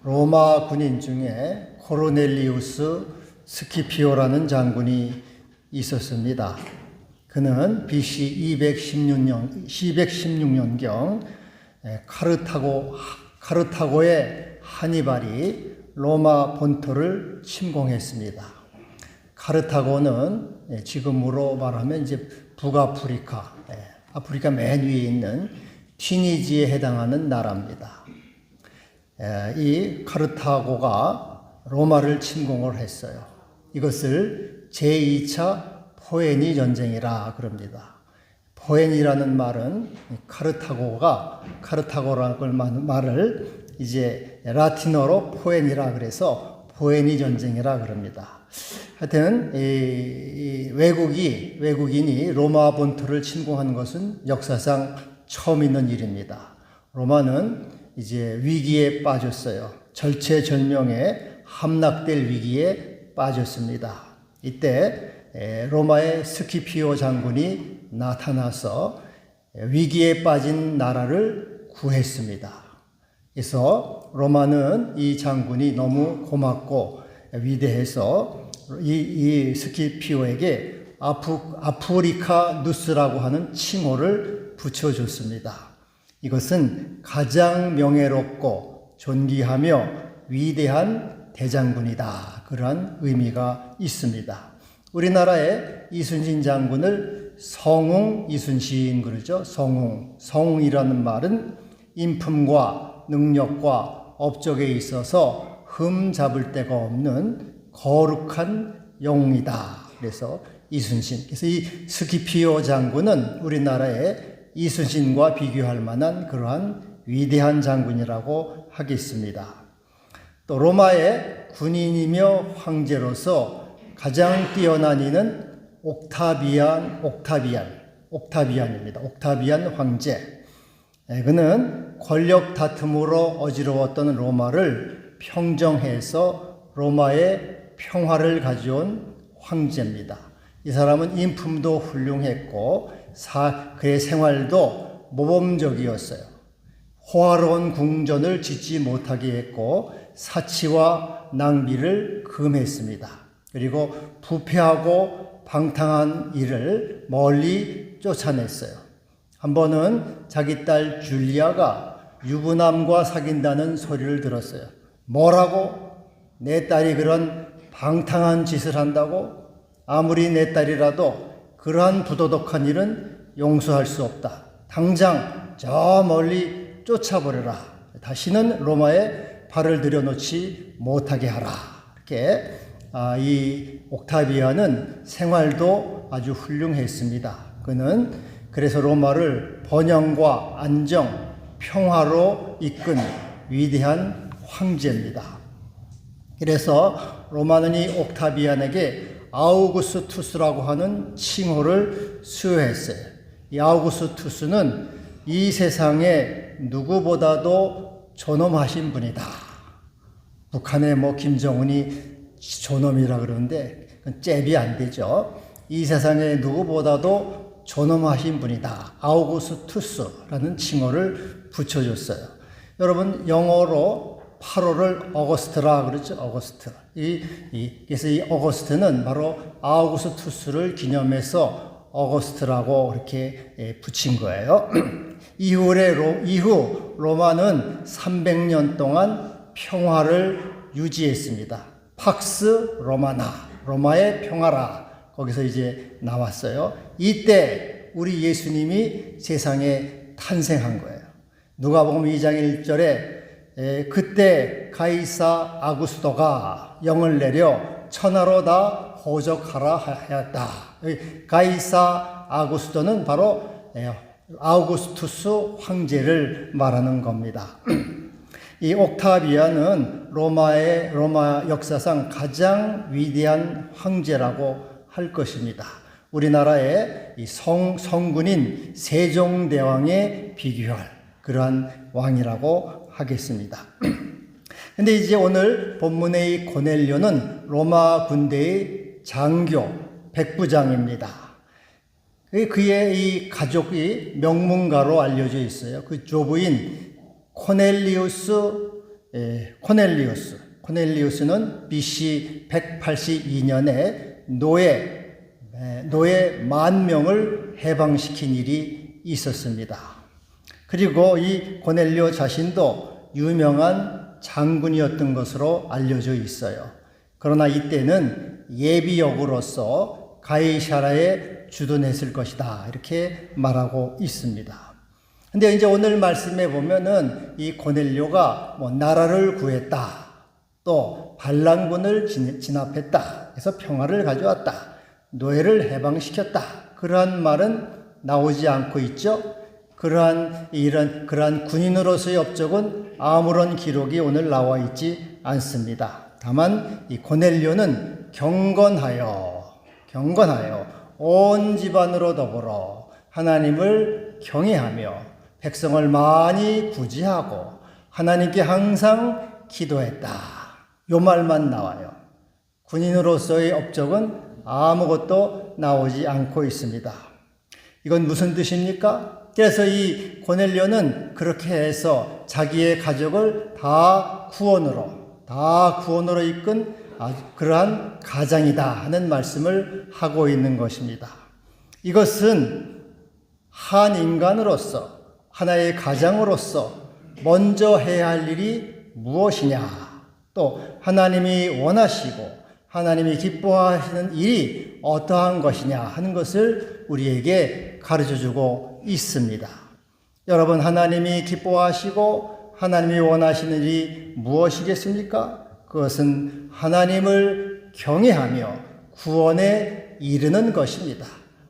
로마 군인 중에 코르넬리우스 스키피오라는 장군이 있었습니다. 그는 BC 216년경 카르타고의 하니발이 로마 본토를 침공했습니다. 카르타고는 지금으로 말하면 이제 북아프리카, 아프리카 맨 위에 있는 튀니지에 해당하는 나라입니다. 이 카르타고가 로마를 침공을 했어요. 이것을 제2차 포에니 전쟁이라 그럽니다. 포에니라는 말은 카르타고라는 말을 이제 라틴어로 포에니라 그래서 포에니 전쟁이라 그럽니다. 하여튼 이 외국인이 로마 본토를 침공한 것은 역사상 처음 있는 일입니다. 로마는 이제 위기에 빠졌어요. 절체절명에 함락될 위기에 빠졌습니다. 이때 로마의 스키피오 장군이 나타나서 위기에 빠진 나라를 구했습니다. 그래서 로마는 이 장군이 너무 고맙고 위대해서 이 스키피오에게 아프리카 누스라고 하는 칭호를 붙여줬습니다. 이것은 가장 명예롭고 존귀하며 위대한 대장군이다. 그러한 의미가 있습니다. 우리나라의 이순신 장군을 성웅 이순신 그러죠. 성웅이라는 말은 인품과 능력과 업적에 있어서 흠 잡을 데가 없는 거룩한 영웅이다. 그래서 이순신. 그래서 이 스키피오 장군은 우리나라의 이순신과 비교할 만한 그러한 위대한 장군이라고 하겠습니다. 또 로마의 군인이며 황제로서 가장 뛰어난 이는 옥타비안입니다. 옥타비안 황제. 그는 권력 다툼으로 어지러웠던 로마를 평정해서 로마의 평화를 가져온 황제입니다. 이 사람은 인품도 훌륭했고 그의 생활도 모범적이었어요. 호화로운 궁전을 짓지 못하게 했고 사치와 낭비를 금했습니다. 그리고 부패하고 방탕한 일을 멀리 쫓아냈어요. 한 번은 자기 딸 줄리아가 유부남과 사귄다는 소리를 들었어요. 뭐라고? 내 딸이 그런 방탕한 짓을 한다고? 아무리 내 딸이라도 그러한 부도덕한 일은 용서할 수 없다. 당장 저 멀리 쫓아버려라. 다시는 로마에 발을 들여놓지 못하게 하라. 이렇게 이 옥타비아는 생활도 아주 훌륭했습니다. 그는 그래서 로마를 번영과 안정, 평화로 이끈 위대한 황제입니다. 그래서 로마는 이 옥타비안에게 아우구스투스라고 하는 칭호를 수여했어요. 이 아우구스투스는 이 세상에 누구보다도 존엄하신 분이다. 북한의 김정은이 존엄이라 그러는데 그건 잽이 안 되죠. 이 세상에 누구보다도 존엄하신 분이다. 아우구스투스라는 칭호를 붙여줬어요. 여러분 영어로 8월을 어거스트라 그러죠. 어거스트. 그래서 이 어거스트는 바로 아우구스투스를 기념해서 어거스트라고 이렇게 붙인 거예요. 이후 로마는 300년 동안 평화를 유지했습니다. 팍스 로마나, 로마의 평화라. 거기서 이제 나왔어요. 이때 우리 예수님이 세상에 탄생한 거예요. 누가복음 2장 1절에 그때 가이사 아구스도가 영을 내려 천하로 다 호적하라 하였다. 가이사 아구스도는 바로 아우구스투스 황제를 말하는 겁니다. 이 옥타비아는 로마 역사상 가장 위대한 황제라고 할 것입니다. 우리나라의 이 성군인 세종대왕에 비교할 그러한 왕이라고 하겠습니다. 근데 이제 오늘 본문의 이 고넬료는 로마 군대의 장교, 백부장입니다. 그의 이 가족이 명문가로 알려져 있어요. 그 조부인 코넬리우스 코넬리우스는 BC 182년에 노예 10,000명을 해방시킨 일이 있었습니다. 그리고 이 고넬료 자신도 유명한 장군이었던 것으로 알려져 있어요. 그러나 이때는 예비역으로서 가이사라에 주둔했을 것이다, 이렇게 말하고 있습니다. 근데 이제 오늘 말씀에 보면은 이 고넬료가 나라를 구했다, 또 반란군을 진압했다, 그래서 평화를 가져왔다, 노예를 해방시켰다, 그러한 말은 나오지 않고 있죠. 그러한 군인으로서의 업적은 아무런 기록이 오늘 나와 있지 않습니다. 다만 이 고넬료는 경건하여 온 집안으로 더불어 하나님을 경외하며 백성을 많이 구제하고 하나님께 항상 기도했다. 요 말만 나와요. 군인으로서의 업적은 아무것도 나오지 않고 있습니다. 이건 무슨 뜻입니까? 그래서 이 고넬료는 그렇게 해서 자기의 가족을 다 구원으로 이끈 그러한 가장이다 하는 말씀을 하고 있는 것입니다. 이것은 한 인간으로서, 하나의 가장으로서 먼저 해야 할 일이 무엇이냐, 또 하나님이 원하시고 하나님이 기뻐하시는 일이 어떠한 것이냐 하는 것을 우리에게 가르쳐주고 있습니다. 여러분, 하나님이 기뻐하시고 하나님이 원하시는 일이 무엇이겠습니까? 그것은 하나님을 경외하며 구원에 이르는 것입니다.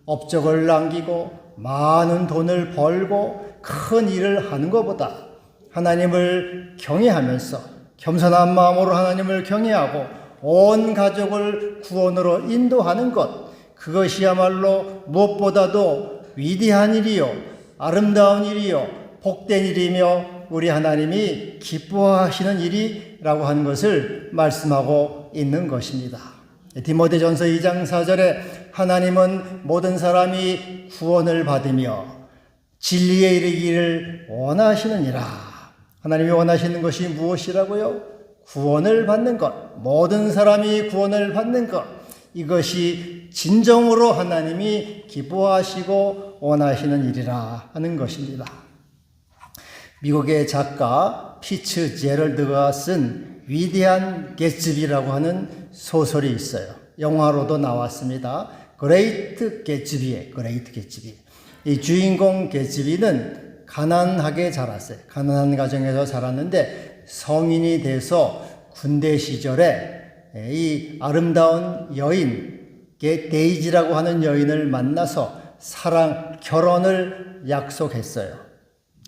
업적을 남기고 많은 돈을 벌고 큰 일을 하는 것보다 하나님을 경외하면서 겸손한 마음으로 하나님을 경외하고 온 가족을 구원으로 인도하는 것, 그것이야말로 무엇보다도 위대한 일이요, 아름다운 일이요, 복된 일이며 우리 하나님이 기뻐하시는 일이라고 하는 것을 말씀하고 있는 것입니다. 디모데전서 2장 4절에 하나님은 모든 사람이 구원을 받으며 진리에 이르기를 원하시느니라. 하나님이 원하시는 것이 무엇이라고요? 구원을 받는 것, 모든 사람이 구원을 받는 것, 이것이 진정으로 하나님이 기뻐하시고 원하시는 일이라 하는 것입니다. 미국의 작가 피츠 제럴드가 쓴 위대한 개츠비라고 하는 소설이 있어요. 영화로도 나왔습니다. 그레이트 개츠비. 이 주인공 개츠비는 가난하게 자랐어요. 가난한 가정에서 자랐는데 성인이 돼서 군대 시절에 이 아름다운 여인, 데이지라고 하는 여인을 만나서 결혼을 약속했어요.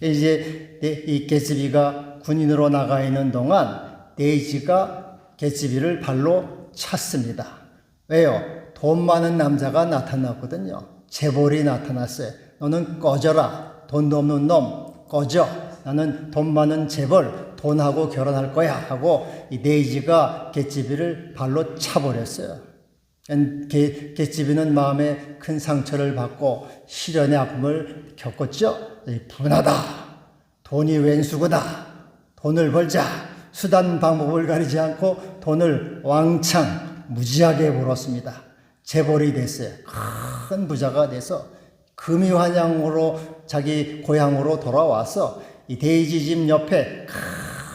이제 이 개츠비가 군인으로 나가 있는 동안 데이지가 개츠비를 발로 찼습니다. 왜요? 돈 많은 남자가 나타났거든요. 재벌이 나타났어요. 너는 꺼져라. 돈도 없는 놈, 꺼져. 나는 돈 많은 재벌, 돈하고 결혼할 거야 하고 이 데이지가 개츠비를 발로 차버렸어요. 개츠비는 마음에 큰 상처를 받고 시련의 아픔을 겪었죠. 분하다. 돈이 왼수구나. 돈을 벌자. 수단 방법을 가리지 않고 돈을 왕창 무지하게 벌었습니다. 재벌이 됐어요. 큰 부자가 돼서 금이환양으로 자기 고향으로 돌아와서 이 데이지 집 옆에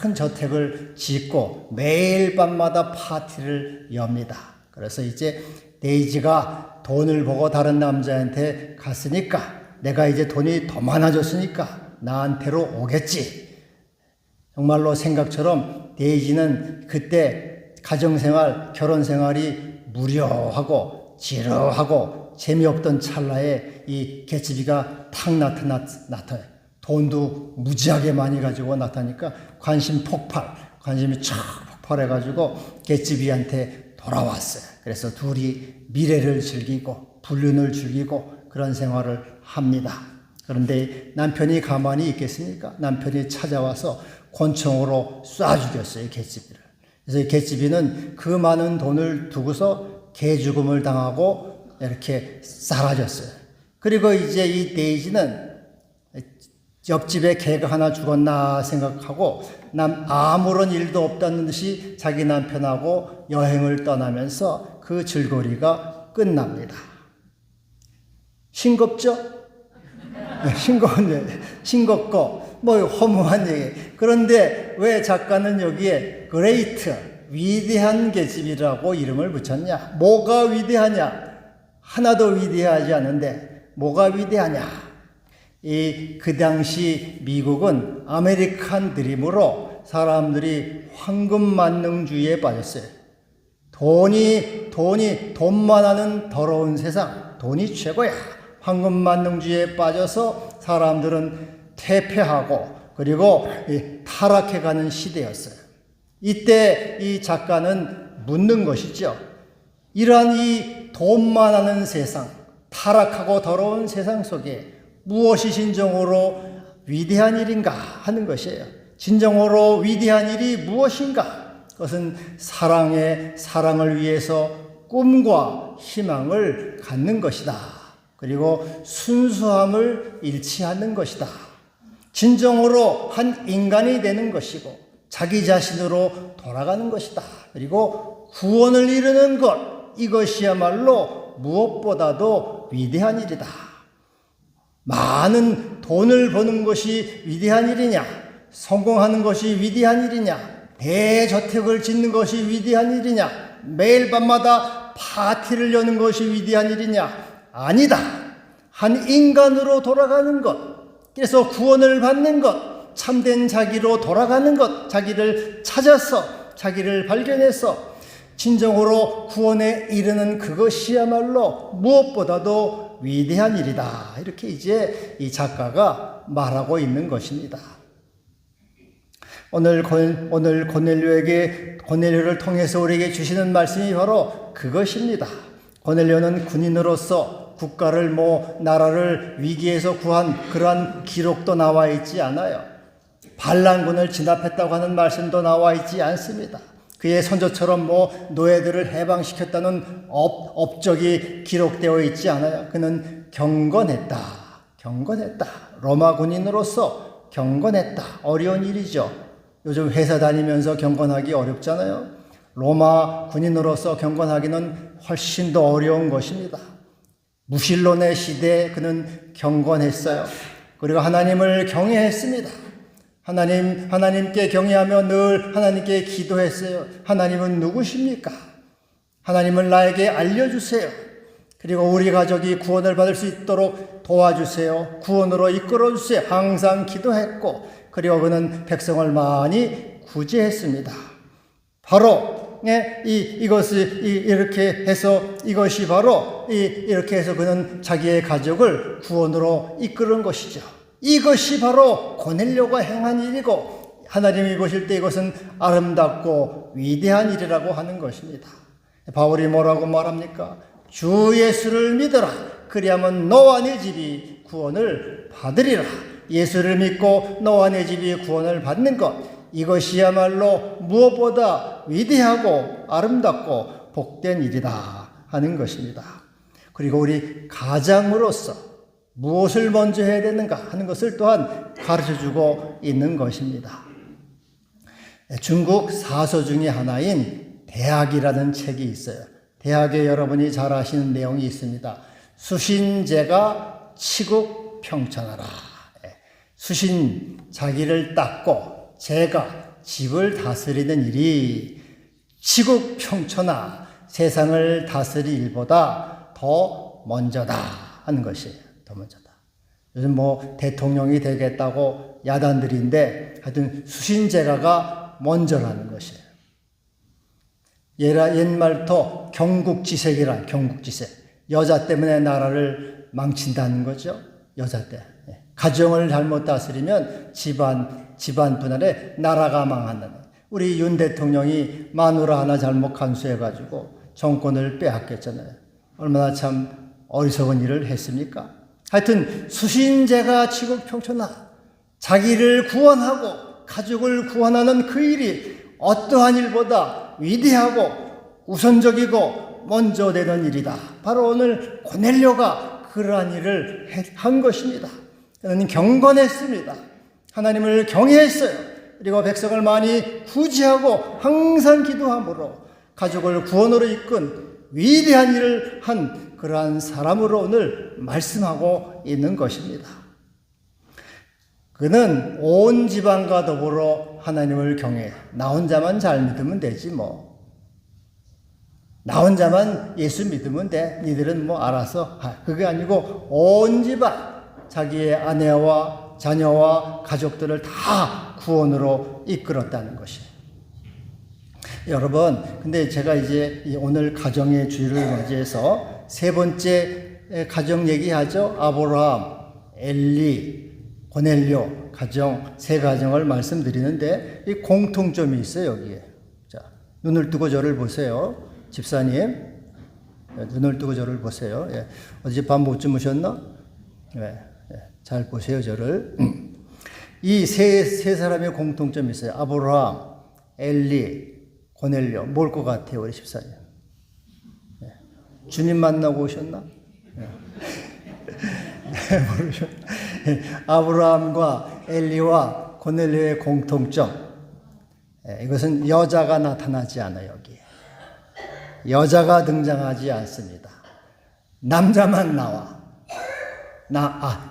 큰 저택을 짓고 매일 밤마다 파티를 엽니다. 그래서 이제 데이지가 돈을 보고 다른 남자한테 갔으니까 내가 이제 돈이 더 많아졌으니까 나한테로 오겠지. 정말로 생각처럼 데이지는 그때 가정생활, 결혼생활이 무료하고 지루하고 재미없던 찰나에 이 개츠비가 탁 나타나요. 돈도 무지하게 많이 가지고 나타나니까 관심이 촥 폭발해가지고 개츠비한테 돌아왔어요. 그래서 둘이 미래를 즐기고 불륜을 즐기고 그런 생활을 합니다. 그런데 남편이 가만히 있겠습니까? 남편이 찾아와서 권총으로 쏴 죽였어요, 개츠비를. 그래서 개츠비는 그 많은 돈을 두고서 개죽음을 당하고 이렇게 사라졌어요. 그리고 이제 이 데이지는 옆집에 개가 하나 죽었나 생각하고 아무런 일도 없다는 듯이 자기 남편하고 여행을 떠나면서 그 즐거리가 끝납니다. 싱겁죠? 싱겁고 뭐 허무한 얘기. 그런데 왜 작가는 여기에 그레이트, 위대한 계집이라고 이름을 붙였냐? 뭐가 위대하냐? 하나도 위대하지 않은데 뭐가 위대하냐? 그 당시 미국은 아메리칸 드림으로 사람들이 황금 만능주의에 빠졌어요. 돈만 하는 더러운 세상, 돈이 최고야. 황금 만능주의에 빠져서 사람들은 퇴폐하고 그리고 타락해가는 시대였어요. 이때 이 작가는 묻는 것이죠. 이러한 이 돈만 하는 세상, 타락하고 더러운 세상 속에 무엇이 진정으로 위대한 일인가 하는 것이에요. 진정으로 위대한 일이 무엇인가? 그것은 사랑을 위해서 꿈과 희망을 갖는 것이다. 그리고 순수함을 잃지 않는 것이다. 진정으로 한 인간이 되는 것이고 자기 자신으로 돌아가는 것이다. 그리고 구원을 이루는 것, 이것이야말로 무엇보다도 위대한 일이다. 많은 돈을 버는 것이 위대한 일이냐? 성공하는 것이 위대한 일이냐? 대저택을 짓는 것이 위대한 일이냐? 매일 밤마다 파티를 여는 것이 위대한 일이냐? 아니다. 한 인간으로 돌아가는 것, 그래서 구원을 받는 것, 참된 자기로 돌아가는 것, 자기를 찾아서 자기를 발견해서 진정으로 구원에 이르는 그것이야말로 무엇보다도 위대한 일이다. 이렇게 이제 이 작가가 말하고 있는 것입니다. 오늘 고넬료를 통해서 우리에게 주시는 말씀이 바로 그것입니다. 고넬료는 군인으로서 국가를 나라를 위기에서 구한 그러한 기록도 나와 있지 않아요. 반란군을 진압했다고 하는 말씀도 나와 있지 않습니다. 그의 선조처럼 노예들을 해방시켰다는 업적이 기록되어 있지 않아요. 그는 경건했다. 로마 군인으로서 경건했다. 어려운 일이죠. 요즘 회사 다니면서 경건하기 어렵잖아요. 로마 군인으로서 경건하기는 훨씬 더 어려운 것입니다. 무신론의 시대에 그는 경건했어요. 그리고 하나님을 경외했습니다. 하나님께 경외하며 늘 하나님께 기도했어요. 하나님은 누구십니까? 하나님을 나에게 알려주세요. 그리고 우리 가족이 구원을 받을 수 있도록 도와주세요. 구원으로 이끌어주세요. 항상 기도했고, 그리고 그는 백성을 많이 구제했습니다. 바로 이것이 그는 자기의 가족을 구원으로 이끄는 것이죠. 이것이 바로 고넬료가 행한 일이고 하나님이 보실 때 이것은 아름답고 위대한 일이라고 하는 것입니다. 바울이 뭐라고 말합니까? 주 예수를 믿어라. 그리하면 너와 네 집이 구원을 받으리라. 예수를 믿고 너와 네 집이 구원을 받는 것, 이것이야말로 무엇보다 위대하고 아름답고 복된 일이다 하는 것입니다. 그리고 우리 가장으로서 무엇을 먼저 해야 되는가 하는 것을 또한 가르쳐주고 있는 것입니다. 중국 사서 중에 하나인 대학이라는 책이 있어요. 대학에 여러분이 잘 아시는 내용이 있습니다. 수신제가 치국 평천하라. 수신, 자기를 닦고 제가 집을 다스리는 일이 치국 평천하, 세상을 다스릴 일보다 더 먼저다 하는 것이에요. 더 먼저다. 요즘 대통령이 되겠다고 야단들인데 하여튼 수신제가가 먼저라는 것이에요. 옛말부터 경국지색이란 경국지색. 여자 때문에 나라를 망친다는 거죠. 여자 때. 가정을 잘못 다스리면 집안 분할에 나라가 망한다는. 우리 윤 대통령이 마누라 하나 잘못 간수해가지고 정권을 빼앗겼잖아요. 얼마나 참 어리석은 일을 했습니까? 하여튼 수신제가 치국평천하, 자기를 구원하고 가족을 구원하는 그 일이 어떠한 일보다 위대하고 우선적이고 먼저 되는 일이다. 바로 오늘 고넬료가 그러한 일을 한 것입니다. 그는 경건했습니다. 하나님을 경외했어요. 그리고 백성을 많이 구제하고 항상 기도함으로 가족을 구원으로 이끈 위대한 일을 한 그러한 사람으로 오늘 말씀하고 있는 것입니다. 그는 온 집안과 더불어 하나님을 경외해. 나 혼자만 잘 믿으면 되지 뭐. 나 혼자만 예수 믿으면 돼. 니들은 뭐 알아서. 그게 아니고 온 집안, 자기의 아내와 자녀와 가족들을 다 구원으로 이끌었다는 것이에요. 여러분, 근데 제가 이제 오늘 가정의 주일을 맞이해서 세 번째 가정 얘기하죠. 아브라함, 엘리, 고넬료 가정, 세 가정을 말씀드리는데 이 공통점이 있어요, 여기에. 자, 눈을 뜨고 저를 보세요. 집사님, 눈을 뜨고 저를 보세요. 예. 어젯밤 못 주무셨나? 예. 잘 보세요, 저를. 이 세 사람의 공통점이 있어요. 아브라함, 엘리, 고넬료. 뭘 것 같아요, 우리 집사님? 예. 주님 만나고 오셨나? 예. 모르셨나? 예. 아브라함과 엘리와 고넬료의 공통점. 예. 이것은 여자가 나타나지 않아요, 여기에. 여자가 등장하지 않습니다. 남자만 나와.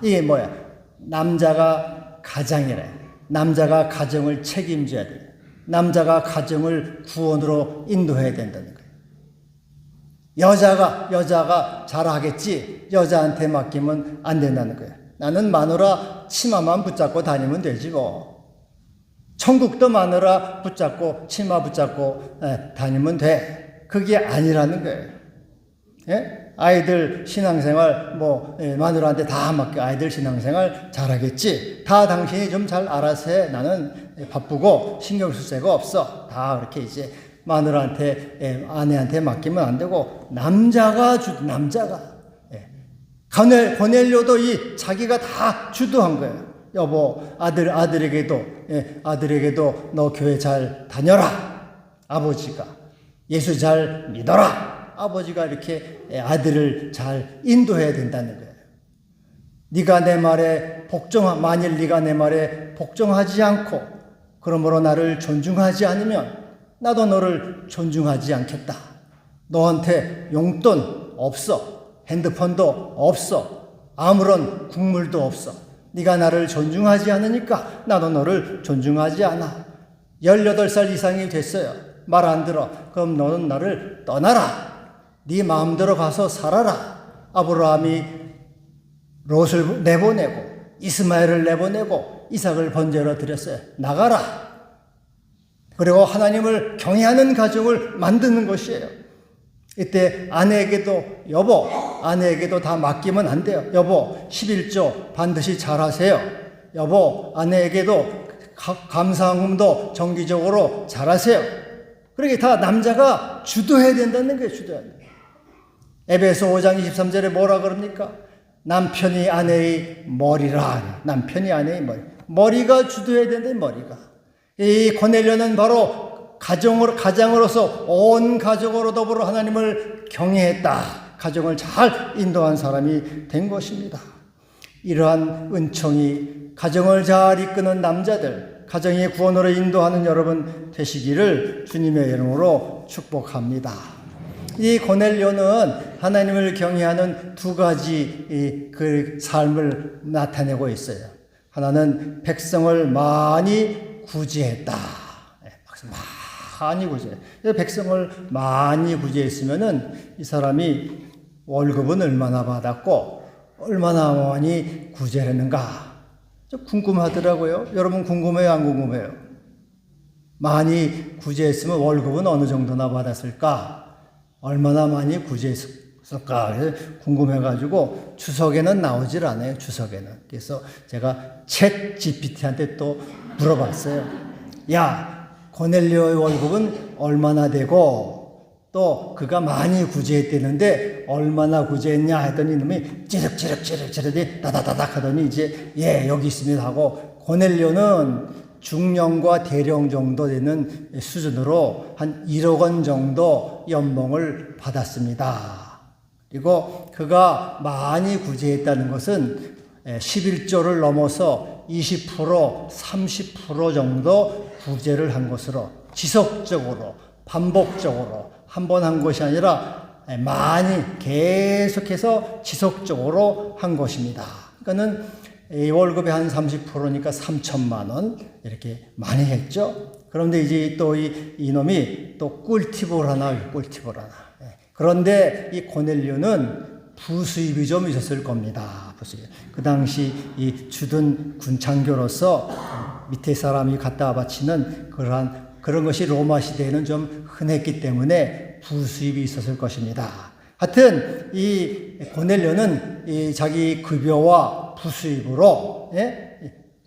이게 뭐야? 남자가 가장이래. 남자가 가정을 책임져야 돼. 남자가 가정을 구원으로 인도해야 된다는 거예요. 여자가 잘하겠지. 여자한테 맡기면 안 된다는 거예요. 나는 마누라 치마만 붙잡고 다니면 되지 뭐. 천국도 마누라 붙잡고 치마 붙잡고 다니면 돼. 그게 아니라는 거예요. 예? 아이들 신앙생활 마누라한테 다 맡겨. 아이들 신앙생활 잘하겠지. 다 당신이 좀 잘 알아서 해. 나는 바쁘고 신경 쓸 새가 없어. 다 그렇게 이제 마누라한테 아내한테 맡기면 안 되고 남자가 고넬료도 자기가 다 주도한 거예요. 여보, 아들에게도 너 교회 잘 다녀라. 아버지가 예수 잘 믿어라. 아버지가 이렇게 아들을 잘 인도해야 된다는 거예요. 만일 네가 내 말에 복종하지 않고 그러므로 나를 존중하지 않으면 나도 너를 존중하지 않겠다. 너한테 용돈 없어. 핸드폰도 없어. 아무런 국물도 없어. 네가 나를 존중하지 않으니까 나도 너를 존중하지 않아. 18살 이상이 됐어요. 말 안 들어. 그럼 너는 나를 떠나라. 네 마음대로 가서 살아라. 아브라함이 롯을 내보내고 이스마엘을 내보내고 이삭을 번제로 드렸어요. 나가라. 그리고 하나님을 경외하는 가정을 만드는 것이에요. 이때 아내에게도 다 맡기면 안 돼요. 여보, 11조 반드시 잘하세요. 여보, 아내에게도 감사함도 정기적으로 잘하세요. 그렇게 다 남자가 주도해야 된다는 거예요. 주도해야 돼요. 에베소 5장 23절에 뭐라 그럽니까? 남편이 아내의 머리라. 남편이 아내의 머리. 머리가 주도해야 된다, 머리가. 이 고넬료는 바로 가장으로서 온 가족으로 더불어 하나님을 경외했다. 가정을 잘 인도한 사람이 된 것입니다. 이러한 은총이 가정을 잘 이끄는 남자들, 가정의 구원으로 인도하는 여러분 되시기를 주님의 이름으로 축복합니다. 이 고넬료는 하나님을 경외하는 두 가지 그 삶을 나타내고 있어요. 하나는 백성을 많이 구제했다. 많이 구제. 백성을 많이 구제했으면은 이 사람이 월급은 얼마나 받았고 얼마나 많이 구제했는가. 좀 궁금하더라고요. 여러분 궁금해요, 안 궁금해요? 많이 구제했으면 월급은 어느 정도나 받았을까? 얼마나 많이 구제했을까? 궁금해가지고 추석에는 나오질 않아요. 추석에는. 그래서 제가 챗 GPT한테 또 물어봤어요. 야, 고넬료의 월급은 얼마나 되고 또 그가 많이 구제했대는데 얼마나 구제했냐 했더니 이놈이 찌륵찌륵 다다다닥 하더니 이제 여기 있습니다 하고 고넬료는 중령과 대령 정도 되는 수준으로 한 1억 원 정도 연봉을 받았습니다. 그리고 그가 많이 구제했다는 것은 11조를 넘어서 20%, 30% 정도 구제를 한 것으로 지속적으로 반복적으로 한 번 한 것이 아니라 많이 계속해서 지속적으로 한 것입니다. 그러니까는 월급의 한 30%니까 3천만 원 이렇게 많이 했죠. 그런데 이제 또 이놈이 또 꿀팁을 하나. 그런데 이 고넬료는 부수입이 좀 있었을 겁니다. 부수입. 그 당시 이 주둔 군창교로서 밑에 사람이 갖다 바치는 그런 것이 로마 시대에는 좀 흔했기 때문에 부수입이 있었을 것입니다. 하여튼 이 고넬료는 이 자기 급여와 부수입으로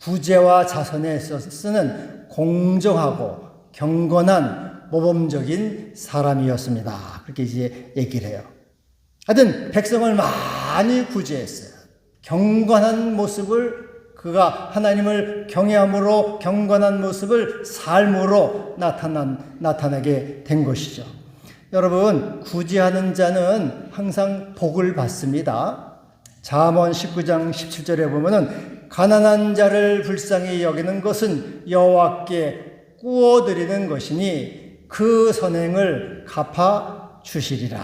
구제와 자선에 쓰는 공정하고 경건한 모범적인 사람이었습니다. 그렇게 이제 얘기를 해요. 하여튼 백성을 많이 구제했어요. 경건한 모습을 그가 하나님을 경외함으로 경건한 모습을 삶으로 나타나게 된 것이죠. 여러분, 구제하는 자는 항상 복을 받습니다. 잠언 19장 17절에 보면은 가난한 자를 불쌍히 여기는 것은 여호와께 꾸어드리는 것이니 그 선행을 갚아 주시리라.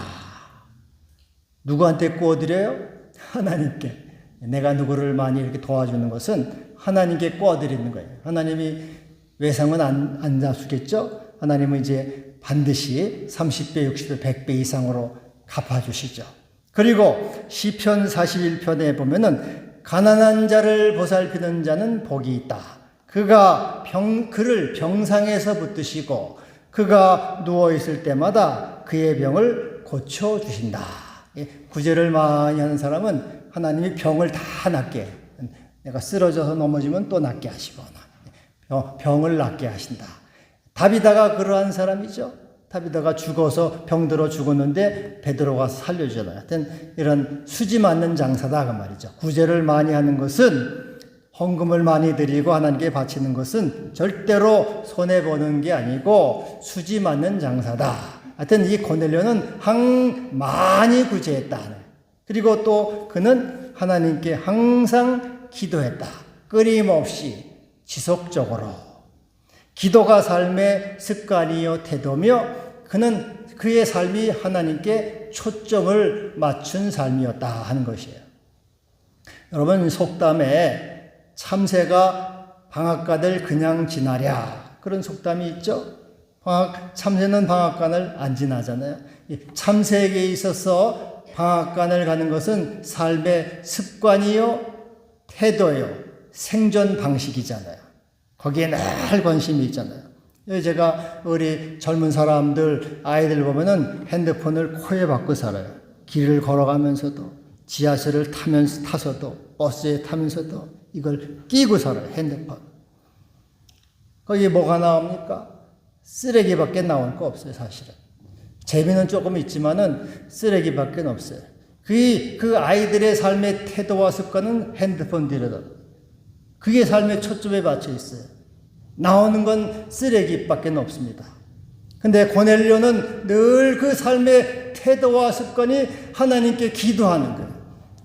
누구한테 꾸어드려요? 하나님께. 내가 누구를 많이 이렇게 도와주는 것은 하나님께 꾸어드리는 거예요. 하나님이 외상은 안 잡수겠죠? 하나님은 이제 반드시 30배, 60배, 100배 이상으로 갚아주시죠. 그리고 시편 41편에 보면은 가난한 자를 보살피는 자는 복이 있다. 그를 병상에서 붙드시고 그가 누워있을 때마다 그의 병을 고쳐주신다. 구제를 많이 하는 사람은 하나님이 병을 다 낫게, 내가 쓰러져서 넘어지면 또 낫게 하시고 병을 낫게 하신다. 다비다가 그러한 사람이죠. 다비다가 죽어서 병들어 죽었는데 베드로가 살려주잖아요. 하여튼 이런 수지 맞는 장사다 그 말이죠. 구제를 많이 하는 것은 헌금을 많이 드리고 하나님께 바치는 것은 절대로 손해보는 게 아니고 수지 맞는 장사다. 하여튼 이 고넬료는 많이 구제했다. 그리고 또 그는 하나님께 항상 기도했다. 끊임없이 지속적으로. 기도가 삶의 습관이요 태도며 그는 그의 삶이 하나님께 초점을 맞춘 삶이었다 하는 것이에요. 여러분, 속담에 참새가 방앗간을 그냥 지나랴 그런 속담이 있죠. 참새는 방앗간을 안 지나잖아요. 참새에게 있어서 방앗간을 가는 것은 삶의 습관이요 태도요 생존 방식이잖아요. 거기에 늘 관심이 있잖아요. 제가 우리 젊은 사람들 아이들 보면은 핸드폰을 코에 박고 살아요. 길을 걸어가면서도 지하철을 타서도 버스에 타면서도 이걸 끼고 살아요. 핸드폰. 거기에 뭐가 나옵니까? 쓰레기밖에 나올 거 없어요. 사실은. 재미는 조금 있지만은 쓰레기밖에 없어요. 그 아이들의 삶의 태도와 습관은 핸드폰 뒤로다. 그게 삶의 초점에 맞춰 있어요. 나오는 건 쓰레기밖에 없습니다. 근데 고넬료는 늘 그 삶의 태도와 습관이 하나님께 기도하는 거예요.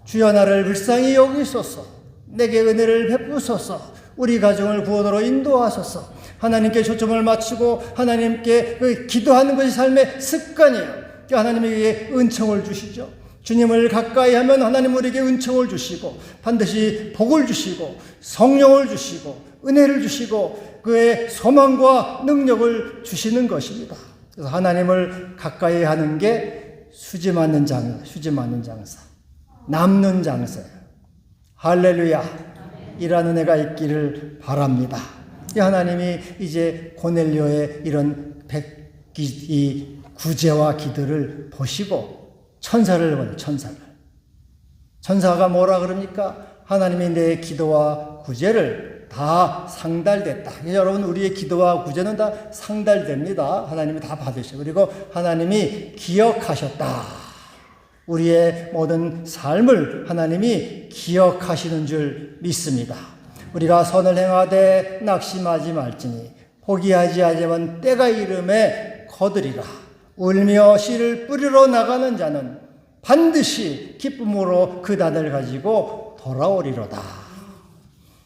주여 나를 불쌍히 여기소서. 내게 은혜를 베푸소서. 우리 가정을 구원으로 인도하소서. 하나님께 초점을 맞추고 하나님께 기도하는 것이 삶의 습관이에요. 하나님에게 은총을 주시죠. 주님을 가까이 하면 하나님 우리에게 은총을 주시고 반드시 복을 주시고 성령을 주시고 은혜를 주시고 그의 소망과 능력을 주시는 것입니다. 그래서 하나님을 가까이 하는 게 수지 맞는 장사, 남는 장사예요. 할렐루야. 이라는 애가 있기를 바랍니다. 하나님이 이제 고넬료의 이런 이 구제와 기도를 보시고 천사를 보내. 천사가 뭐라 그럽니까? 하나님이 내 기도와 구제를 다 상달됐다. 여러분, 우리의 기도와 구제는 다 상달됩니다. 하나님이 다 받으시고 그리고 하나님이 기억하셨다. 우리의 모든 삶을 하나님이 기억하시는 줄 믿습니다. 우리가 선을 행하되 낙심하지 말지니 포기하지 않으면 때가 이름에 거두리라. 울며 씨를 뿌리러 나가는 자는 반드시 기쁨으로 그 단을 가지고 돌아오리로다.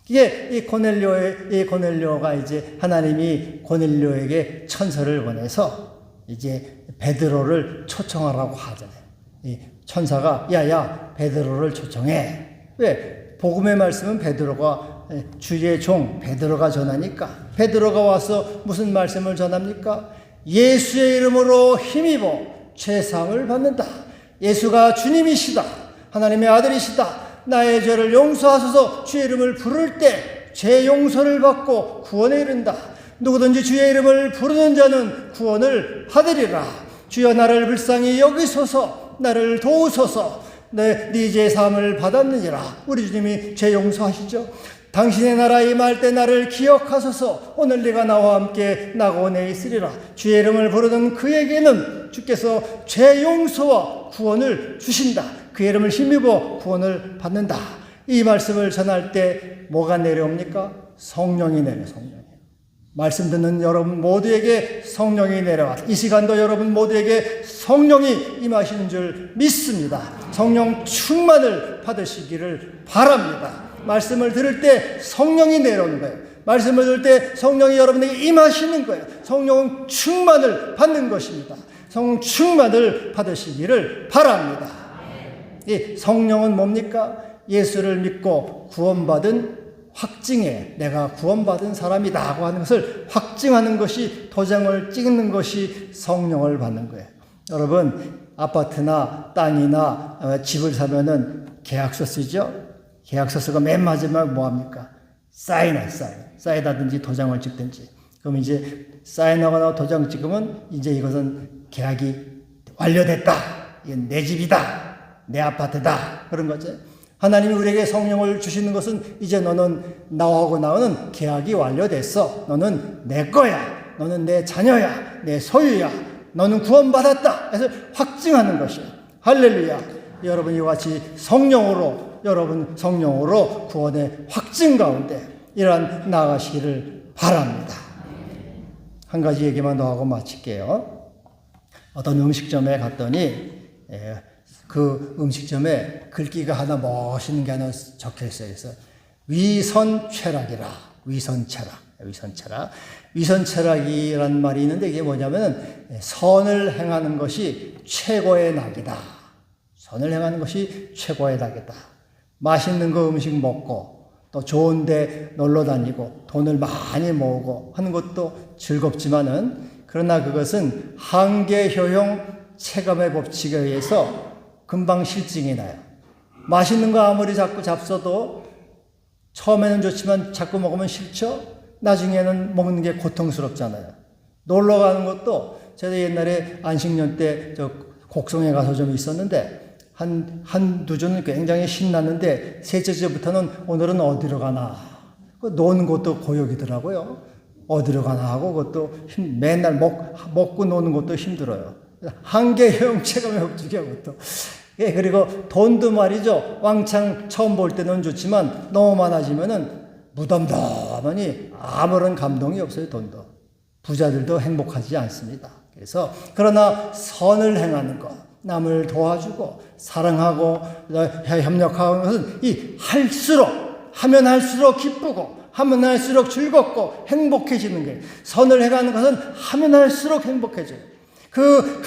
이게 이 고넬료가 이제 하나님이 고넬료에게 천사를 보내서 이제 베드로를 초청하라고 하잖아요. 이 천사가 야야 베드로를 초청해. 왜? 복음의 말씀은 베드로가 주의 종 베드로가 전하니까. 베드로가 와서 무슨 말씀을 전합니까? 예수의 이름으로 힘입어 죄사함을 받는다. 예수가 주님이시다. 하나님의 아들이시다. 나의 죄를 용서하소서. 주의 이름을 부를 때 죄 용서를 받고 구원에 이른다. 누구든지 주의 이름을 부르는 자는 구원을 받으리라. 주여 나를 불쌍히 여기소서. 나를 도우소서. 네 죄 사함을 받았느니라. 우리 주님이 죄 용서하시죠. 당신의 나라 임할 때 나를 기억하소서. 오늘 네가 나와 함께 나고네 있으리라. 주의 이름을 부르는 그에게는 주께서 죄 용서와 구원을 주신다. 그 이름을 힘입어 구원을 받는다. 이 말씀을 전할 때 뭐가 내려옵니까? 성령이 내려. 성령이. 말씀 듣는 여러분 모두에게 성령이 내려왔다. 이 시간도 여러분 모두에게 성령이 임하시는 줄 믿습니다. 성령 충만을 받으시기를 바랍니다. 말씀을 들을 때 성령이 내려오는 거예요. 말씀을 들을 때 성령이 여러분에게 임하시는 거예요. 성령 충만을 받는 것입니다. 성령 충만을 받으시기를 바랍니다. 이 성령은 뭡니까? 예수를 믿고 구원받은 확증에 내가 구원받은 사람이다 하고 하는 것을 확증하는 것이, 도장을 찍는 것이 성령을 받는 거예요. 여러분 아파트나 땅이나 집을 사면은 계약서 쓰죠. 계약서 쓰고 맨 마지막 뭐합니까? 사인하든지 도장을 찍든지. 그럼 이제 사인하거나 도장 찍으면 이제 이것은 계약이 완료됐다. 이건 내 집이다. 내 아파트다. 그런 거죠. 하나님이 우리에게 성령을 주시는 것은 이제 너는 나하고 나는 계약이 완료됐어. 너는 내 거야. 너는 내 자녀야. 내 소유야. 너는 구원받았다. 그래서 확증하는 것이야. 할렐루야. 여러분 이와 같이 여러분 성령으로 구원의 확증 가운데 이러한 나아가시기를 바랍니다. 한 가지 얘기만 더 하고 마칠게요. 어떤 음식점에 갔더니 그 음식점에 글귀가 하나 멋있는 게 하나 적혀 있어요. 그래서 위선최락이라. 위선최락이란 말이 있는데 이게 뭐냐면 선을 행하는 것이 최고의 낙이다. 선을 행하는 것이 최고의 낙이다. 맛있는 거 음식 먹고 또 좋은 데 놀러 다니고 돈을 많이 모으고 하는 것도 즐겁지만은 그러나 그것은 한계 효용 체감의 법칙에 의해서 금방 실증이 나요. 맛있는 거 아무리 자꾸 잡숴도 처음에는 좋지만 자꾸 먹으면 싫죠? 나중에는 먹는 게 고통스럽잖아요. 놀러 가는 것도 제가 옛날에 안식년 때 저 곡성에 가서 좀 있었는데 한두 주는 굉장히 신났는데 셋째 주부터는 오늘은 어디로 가나. 노는 것도 고역이더라고요. 어디로 가나 하고 그것도 맨날 먹고 노는 것도 힘들어요. 한계 효용체감의 법칙이야 그것도. 예, 그리고 돈도 말이죠. 왕창 처음 볼 때는 좋지만 너무 많아지면은 무덤덤하니 아무런 감동이 없어요. 돈도. 부자들도 행복하지 않습니다. 그래서 그러나 선을 행하는 것, 남을 도와주고 사랑하고 협력하는 것은 하면 할수록 기쁘고 하면 할수록 즐겁고 행복해지는 거예요. 선을 행하는 것은 하면 할수록 행복해져요. 그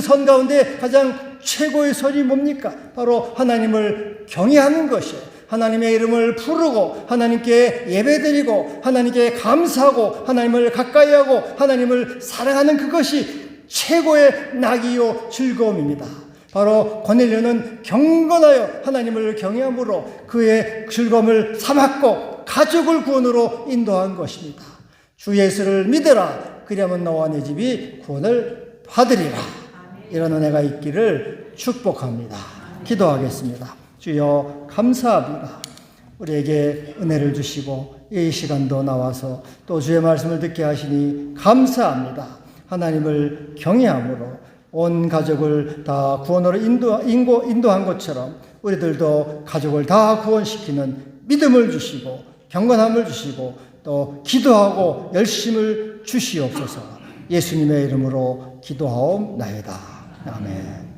선 가운데 가장 최고의 선이 뭡니까? 바로 하나님을 경외하는 것이에요. 하나님의 이름을 부르고 하나님께 예배드리고 하나님께 감사하고 하나님을 가까이 하고 하나님을 사랑하는 그것이 최고의 낙이요 즐거움입니다. 바로 고넬료는 경건하여 하나님을 경외함으로 그의 즐거움을 삼았고 가족을 구원으로 인도한 것입니다. 주 예수를 믿으라. 그리하면 너와 내 집이 구원을 받으리라. 이런 은혜가 있기를 축복합니다. 기도하겠습니다. 주여 감사합니다. 우리에게 은혜를 주시고 이 시간도 나와서 또 주의 말씀을 듣게 하시니 감사합니다. 하나님을 경외함으로 온 가족을 다 구원으로 인도한 것처럼 우리들도 가족을 다 구원시키는 믿음을 주시고 경건함을 주시고 또 기도하고 열심을 주시옵소서. 예수님의 이름으로 기도하옵나이다. 아멘.